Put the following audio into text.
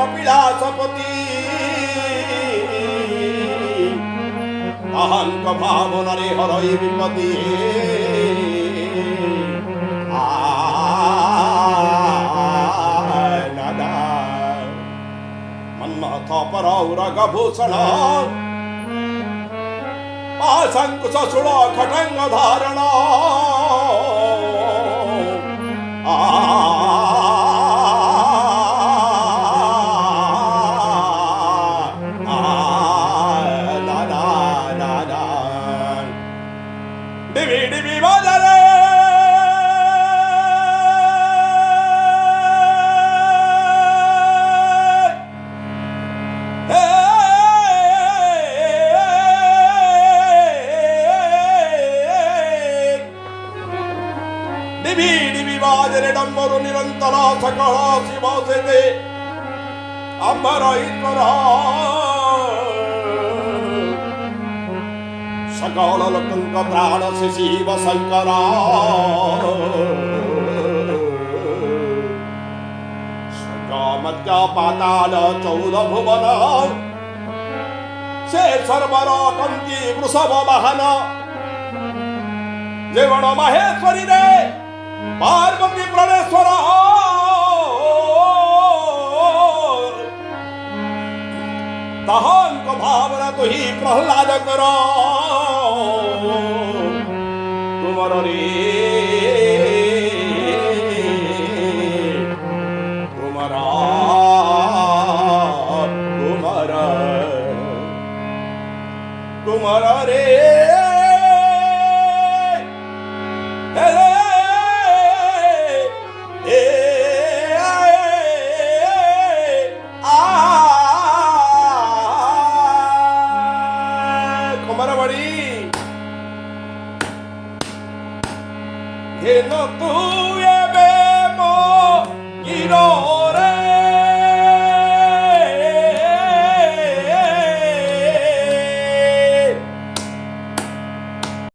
कपिलासपति अहंक भावनारे हरई विपदी मन्मथ परौरगभूषण आशंकुश सुड़ खटंग धारण डिबी डिबी बाजरे डिबी डिबी बाजरे डम्बरु निरंतर सकल शिव से अमर ईश्वर सकल लोकंक प्राण से शिव शंकर मध्य पाताल 14 भुवन से सर्वर कंकी वृषभ वाहन जीवन महेश्वरी रे पार्वती प्रणेश्वर तहंक भावना तो ही प्रहलाद कर तुमर रे तुमरा तुमर तुमर रे que no tuve